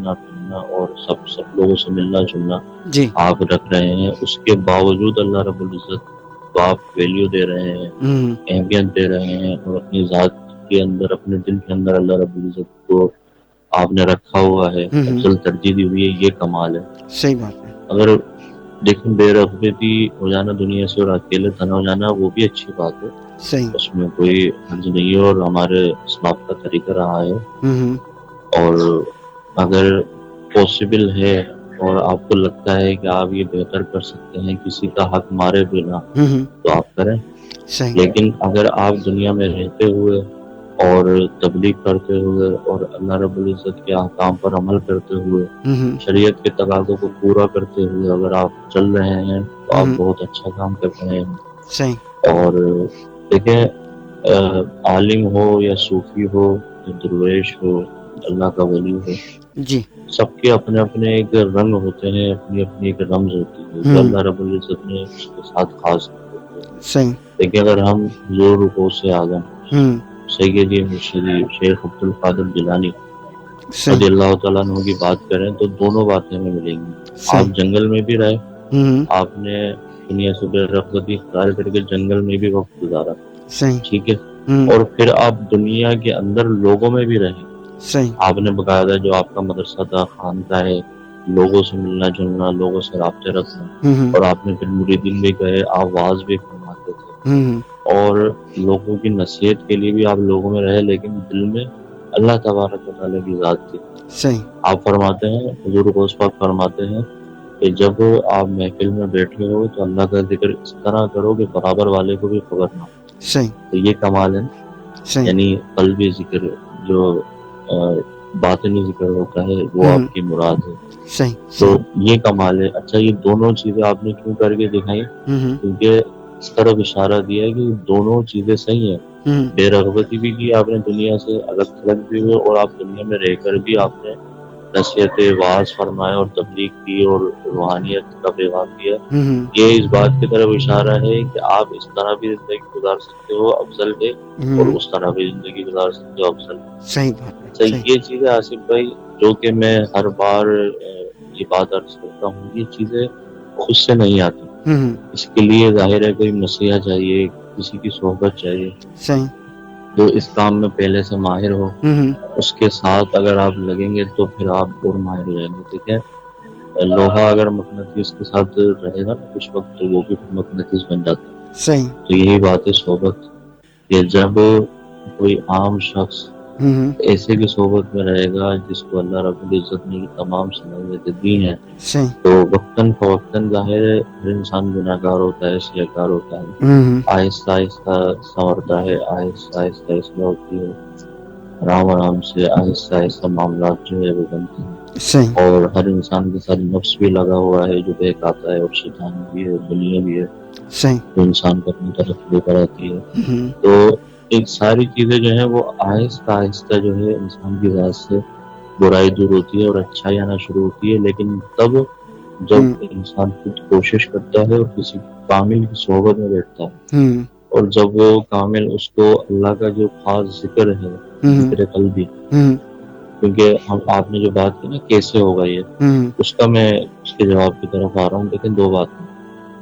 چلنا پھرنا اور سب لوگوں سے ملنا جلنا جی آپ رکھ رہے ہیں، اس کے باوجود اللہ رب العزت کو آپ ویلیو دے رہے ہیں، اہمیت دے رہے ہیں، اور اپنی ذات کے اندر، اپنے دل کے اندر اللہ رب العزت کو آپ نے رکھا ہوا ہے، افضل ترجیح دی ہوئی ہے، یہ کمال ہے۔ صحیح بات ہے۔ اگر دیکھیں بے رغبتی ہو جانا دنیا سے اور اکیلے تنہا ہو جانا، وہ بھی اچھی بات ہے، صحیح۔ اس میں کوئی حرج نہیں ہے، اور ہمارے اسلام کا طریقہ رہا ہے۔ اور اگر پاسبل ہے اور آپ کو لگتا ہے کہ آپ یہ بہتر کر سکتے ہیں کسی کا حق مارے بنا، تو آپ کریں۔ صحیح۔ لیکن اگر آپ دنیا میں رہتے ہوئے اور تبلیغ کرتے ہوئے اور اللہ رب العزت کے احکام پر عمل کرتے ہوئے، شریعت کے تقاضوں کو پورا کرتے ہوئے اگر آپ چل رہے ہیں تو آپ بہت اچھا کام کر رہے ہیں۔ صحیح۔ اور دیکھیں عالم ہو یا صوفی ہو یا درویش ہو، اللہ کا ولی ہو، جی سب کے اپنے اپنے ایک رنگ ہوتے ہیں، اپنی اپنی ایک رمز ہوتی ہے جو اللہ رب العزت نے اس کے ساتھ خاص ہوتے ہیں۔ صحیح۔ دیکھیں اگر ہم زور رکو سے آدم سیدی مرشدی شیخ عبد القادر جیلانی رضی اللہ تعالیٰ عنہ کی بات کریں تو دونوں باتیں ہمیں ملیں گی۔ آپ جنگل میں بھی رہے، آپ نے دنیا سے بے رغبتی اختیار کر کے جنگل میں بھی وقت گزارا، ٹھیک ہے، اور پھر آپ دنیا کے اندر لوگوں میں بھی رہے۔ صحیح۔ آپ نے باقاعدہ جو آپ کا مدرسہ تھا، خانقاہ ہے، لوگوں سے ملنا جلنا، لوگوں سے رابطے رکھنا، اور آپ نے پھر مریدین بھی کہے، آپ واعظ بھی فرماتے تھے، اور لوگوں کی نصیحت کے لیے بھی آپ لوگوں میں رہے، لیکن دل میں اللہ تبارک و تعالیٰ کی ذات تھی۔ صحیح۔ آپ فرماتے ہیں، حضور غوث پاک فرماتے ہیں کہ جب آپ محفل میں بیٹھے ہو تو اللہ کا ذکر اس طرح کرو کہ برابر والے کو بھی خبر نہ ہو۔ صحیح۔ تو یہ کمال ہے، صحیح۔ یعنی قلبی ذکر جو باطنی ذکر ہوتا ہے وہ آپ کی مراد ہے۔ صحیح۔ تو یہ کمال ہے۔ اچھا یہ دونوں چیزیں آپ نے کیوں کر کے دکھائی؟ کیونکہ اس طرف اشارہ دیا ہے کہ دونوں چیزیں صحیح ہیں۔ بے رغبتی بھی کی آپ نے دنیا سے الگ تھلگ بھی ہوئے، اور آپ دنیا میں رہ کر بھی آپ نے نصیحت واعظ فرمایا اور تبلیغ کی اور روحانیت کا پیغام دیا۔ یہ اس بات کی طرف اشارہ ہے کہ آپ اس طرح بھی زندگی گزار سکتے ہو افضل ہے، اور اس طرح بھی زندگی گزار سکتے ہو افضل ہے۔ صحیح بات ہے۔ اچھا یہ چیزیں آصف بھائی جو کہ میں ہر بار یہ بات عرض کرتا ہوں، یہ چیزیں خود سے نہیں آتی، اس کے لیے ظاہر ہے کوئی مسیحا چاہیے، کسی کی صحبت چاہیے صحیح۔ جو اس کام میں پہلے سے ماہر ہو، اس کے ساتھ اگر آپ لگیں گے تو پھر آپ اور ماہر ہو جائیں گے۔ ٹھیک ہے، لوہا اگر مقناطیس کے ساتھ رہے گا نا کچھ وقت تو وہ بھی مقناطیس بن جاتا ہے۔ صحیح۔ تو یہی بات ہے صحبت، کہ جب کوئی عام شخص ایسے کی صحبت میں رہے گا جس کو اللہ رب العزت نے تمام صلاحیتیں دی ہیں، تو وقتاً فوقتاً ظاہر ہے ہر انسان گناہ گار ہوتا ہے، سیاکار ہوتا ہے، آہستہ آہستہ سنورتا ہے، آہستہ آہستہ اصلاح ہوتی ہے، آرام سے آہستہ آہستہ معاملات جو ہے وہ بنتے ہیں۔ اور ہر انسان کے ساتھ نفس بھی لگا ہوا ہے جو بہکاتا ہے، اور شیطان بھی ہے، دنیا بھی ہے جو انسان کو اپنی طرف لے کر آتی ہے۔ تو ایک ساری چیزیں جو ہیں وہ آہستہ آہستہ جو ہے انسان کی ذات سے برائی دور ہوتی ہے اور اچھائی آنا شروع ہوتی ہے، لیکن تب جب انسان خود کوشش کرتا ہے اور کسی کامل کی صحبت میں بیٹھتا ہے، اور جب وہ کامل اس کو اللہ کا جو خاص ذکر ہے، ذکر قلبی، کیونکہ آپ نے جو بات کی نا کیسے ہوگا یہ، اس کا میں اس کے جواب کی طرف آ رہا ہوں۔ لیکن دو باتیں،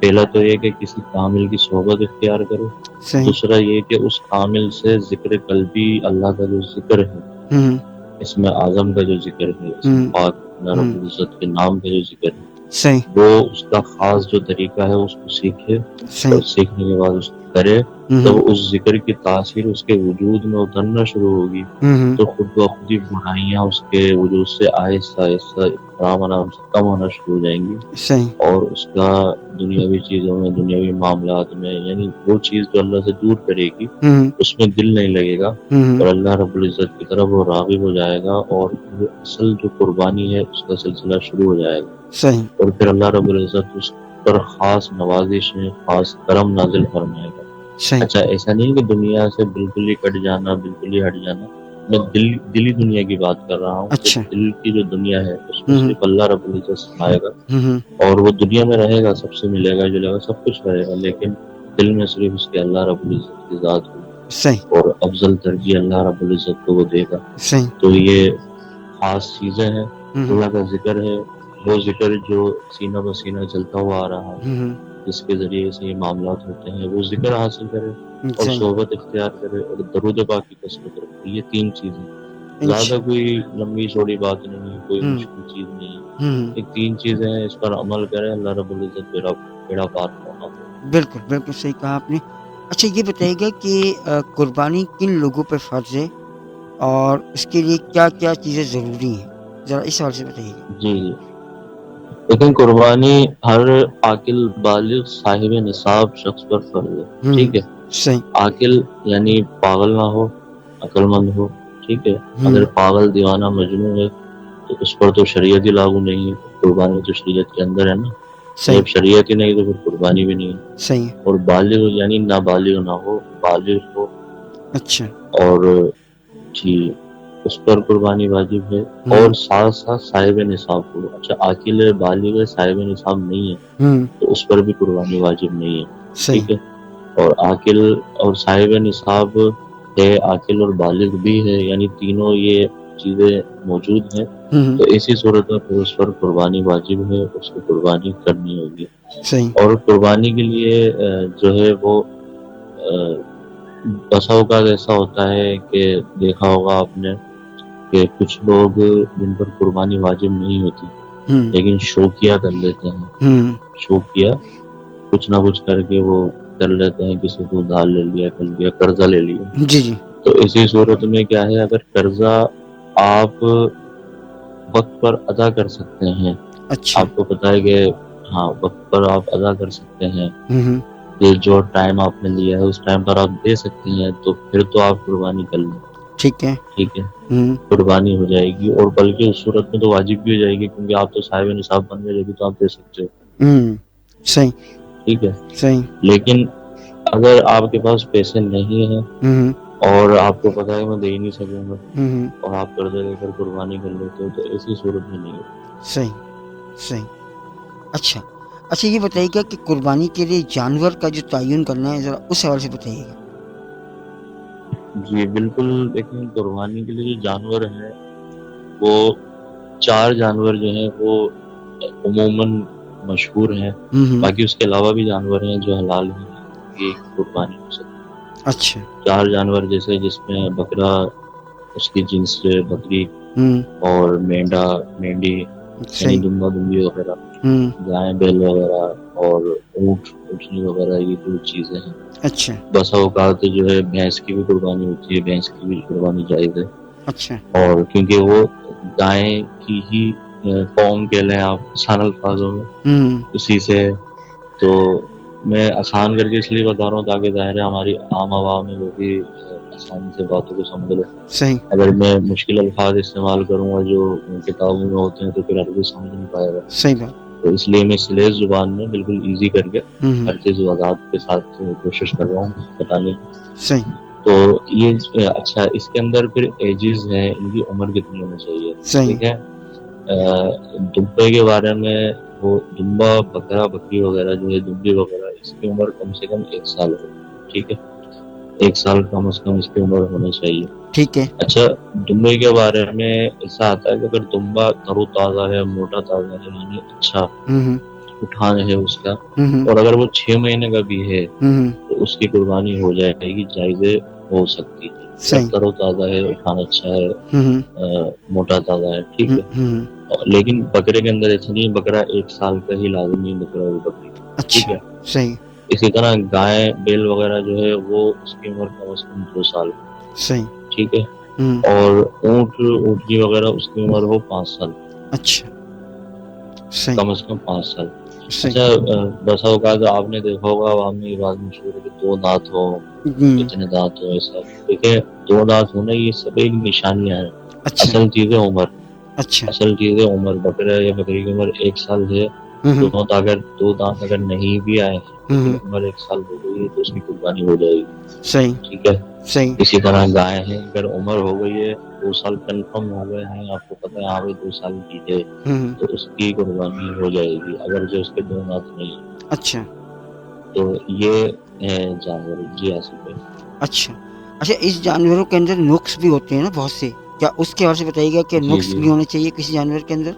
پہلا تو یہ کہ کسی کامل کی صحبت اختیار کرو، دوسرا یہ کہ اس کامل سے ذکر قلبی، اللہ کا جو ذکر ہے، اس میں اعظم کا جو ذکر ہے، اس میں پاک اللہ رب العزت کے نام کا جو ذکر ہے، وہ اس کا خاص جو طریقہ ہے اس کو سیکھے، اور سیکھنے کے بعد اس کو کرے، جب اس ذکر کی تاثیر اس کے وجود میں اترنا شروع ہوگی تو خود بخود ہی برائیاں اس کے وجود سے آہستہ آہستہ آرام سے کم ہونا شروع ہو جائیں گی، اور اس کا دنیاوی چیزوں میں، دنیاوی معاملات میں، یعنی وہ چیز جو اللہ سے دور کرے گی اس میں دل نہیں لگے گا، اور اللہ رب العزت کی طرف وہ راغب ہو جائے گا، اور اصل جو قربانی ہے اس کا سلسلہ شروع ہو جائے گا، اور پھر اللہ رب العزت اس پر خاص نوازشیں، خاص کرم نازل فرمائے گا۔ اچھا ایسا نہیں کہ دنیا سے بالکل ہی کٹ جانا، بالکل ہی ہٹ جانا، میں دلی دنیا کی بات کر رہا ہوں کہ دل کی جو دنیا ہے اس میں صرف اللہ رب العزت سمائے گا، اور وہ دنیا میں رہے گا، سب سے ملے گا جلے گا، سب کچھ رہے گا، لیکن دل میں صرف اس کے اللہ رب العزت کی ذات ہوگی، اور افضل ترجیح اللہ رب العزت کو وہ دے گا۔ تو یہ خاص چیزیں ہیں، اللہ کا ذکر ہے، وہ ذکر جو سینہ بسینہ چلتا ہوا آ رہا ہے، جس کے ذریعے سے یہ معاملات ہوتے ہیں، وہ ذکر حاصل کرے اور صحبت اختیار کرے اور درود پاک کی کثرت رکھے. یہ 3 چیزیں، زیادہ کوئی لمبی چوڑی بات نہیں ہے، کوئی مشکل چیز نہیں ہے. یہ 3 چیزیں ہیں، اس پر عمل کرے، اللہ رب العزت بیڑا پار ہونا. بالکل بالکل صحیح کہا آپ نے. اچھا یہ بتائیے گا کہ قربانی کن لوگوں پہ فرض ہے اور اس کے لیے کیا کیا چیزیں ضروری ہیں، ذرا اس حوالے سے بتائیے گا. جی لیکن قربانی ہر عاقل بالغ صاحب نصاب شخص پر فرض ہے. ٹھیک ہے، صحیح. عاقل یعنی پاگل نہ ہو، عقل مند ہو. ٹھیک ہے، اگر پاگل دیوانہ مجنون ہے تو اس پر تو شریعت ہی لاگو نہیں ہے. قربانی تو شریعت کے اندر ہے نا. جب شریعت ہی نہیں تو پھر قربانی بھی نہیں ہے. صحیح. اور بالغ یعنی نابالغ نہ ہو، بالغ ہو. اچھا. اور جی اس پر قربانی واجب ہے، اور ساتھ ساتھ صاحب نصاب ہو. اچھا عاقل ہے، بالغ ہے، صاحب نصاب نہیں ہے تو اس پر بھی قربانی واجب نہیں ہے. ٹھیک ہے، اور عاقل اور صاحب نصاب ہے، عاقل اور بالغ بھی ہے، یعنی تینوں یہ چیزیں موجود ہیں، تو اسی صورت میں پھر اس پر قربانی واجب ہے، اس کو قربانی کرنی ہوگی. اور قربانی کے لیے جو ہے وہ بسا اوقات ایسا ہوتا ہے کہ دیکھا ہوگا آپ نے کہ کچھ لوگ جن پر قربانی واجب نہیں ہوتی لیکن شوقیہ کر لیتے ہیں. شوقیہ کچھ نہ کچھ کر کے وہ کر لیتے ہیں، کسی کو ادھار لے لیا، کر لیا، قرضہ لے لیا. جی جی. تو اسی صورت میں کیا ہے، اگر قرضہ آپ وقت پر ادا کر سکتے ہیں، آپ کو پتا ہے کہ ہاں وقت پر آپ ادا کر سکتے ہیں، یہ جو ٹائم آپ نے لیا ہے اس ٹائم پر آپ دے سکتے ہیں، تو پھر تو آپ قربانی کر لیں. ٹھیک ہے، قربانی ہو جائے گی، اور بلکہ اس صورت میں تو واجب بھی ہو جائے گی، کیونکہ آپ تو صاحب نصاب بن گئے تو آپ دے سکتے ہو. صحیح. ٹھیک ہے. صحیح. لیکن اگر آپ کے پاس پیسے نہیں ہیں اور آپ کو پتا ہے میں دے ہی نہیں سکوں گا اور آپ قرضہ لے کر قربانی کر لیتے ہو، تو ایسی صورت میں نہیں ہے. صحیح صحیح. اچھا یہ بتائیے گا کہ قربانی کے لیے جانور کا جو تعین کرنا ہے، ذرا اس حوالے سے بتائیے گا. جی بالکل. لیکن قربانی کے لیے جو جانور ہیں وہ 4 جانور جو ہیں وہ عموماً مشہور ہیں، باقی اس کے علاوہ بھی جانور ہیں جو حلال ہیں، یہ قربانی ہو سکتی ہے. اچھا. 4 جانور جیسے جس میں بکرا، اس کی جنس سے بکری، اور مینڈا، مینڈی یعنی دمبا دمبی وغیرہ، گائے بیل وغیرہ، اور اونٹ اونٹنی وغیرہ، یہ 2 چیزیں ہیں. اچھا. بسا اوقات جو ہے بھینس کی بھی قربانی ہوتی ہے، بھینس کی بھی قربانی جائز ہے. اچھا. اور کیونکہ وہ گائے کی ہی قوم کہہ لیں آپ آسان الفاظوں میں، اسی سے. تو میں آسان کر کے اس لیے بتا رہا ہوں تاکہ ظاہر ہے ہماری عام عوام میں وہ بھی آسانی سے باتوں کو سمجھ لے. صحیح. اگر میں مشکل الفاظ استعمال کروں گا جو کتابوں میں ہوتے ہیں تو پھر ہر کوئی سمجھ نہیں پائے گا. صحیح بات. تو اس لیے میں سلیس زبان میں بالکل ایزی کر کے ہر چیز وضاحت کے ساتھ کوشش کر رہا ہوں بتانے کی. صحیح. تو یہ اچھا اس کے اندر پھر ایجز ہیں، ان کی عمر کتنی ہونی چاہیے. ٹھیک ہے. دمبے کے بارے میں، وہ دمبا، بکرا، بکری وغیرہ جو ہے، دمبی وغیرہ، اس کی عمر کم سے کم 1 سال ہو. ٹھیک ہے، 1 سال کم از کم اس کی عمر ہونی چاہیے. ٹھیک ہے. اچھا دمبے کے بارے میں ایسا آتا ہے کہ اگر دمبا تر و تازہ ہے، موٹا تازہ ہے، یعنی اچھا اٹھان ہے اس کا، اور اگر وہ 6 مہینے کا بھی ہے تو اس کی قربانی ہو جائے گی، جائز ہو سکتی ہے. تر و تازہ ہے، اٹھان اچھا ہے، موٹا تازہ ہے. ٹھیک ہے. لیکن بکرے کے اندر ایسا نہیں، بکرا 1 سال کا ہی لازمی بکرا اور بکری. ٹھیک ہے. صحیح. اسی طرح گائے بیل وغیرہ جو ہے وہ اس کی عمر کم از کم 2 سال. صحیح. ٹھیک ہے. اور اونٹنی وغیرہ اس کی عمر ہو 5 سال. اچھا. صحیح. کم از کم 5 سال. اچھا بسا اوقات آپ نے دیکھا ہوگا عوام میں یہ بات مشہور ہے کہ 2 دانت ہو، اتنے دانت ہو، ایسا. دیکھیں 2 دانت ہونا یہ سب ایک نشانیاں ہیں. اصل چیز ہے عمر. اصل چیز ہے عمر. بکرا یا بکری کی عمر 1 سال ہے، 2 دانت اگر نہیں بھی آئے لیکن عمر 1 سال ہو گئی ہے تو اس کی قربانی ہو جائے گی. صحیح. ٹھیک ہے. صحیح. اسی طرح گائے ہیں، اگر عمر ہو گئی ہے، 2 سال کنفرم ہو گئے ہیں، آپ کو پتہ ہے یہاں پہ 2 سال کی ہے تو اس کی قربانی ہو جائے گی اگر جو اس کے 2 دانت نہیں. اچھا. تو یہ جانور جی حاصل ہے. اچھا اس جانوروں کے اندر نقص بھی ہوتے ہیں نا بہت سے. کیا اس کے حوالے سے بتائیے گا کہ جی نقص جی نہیں ہونے چاہیے کسی جانور کے اندر؟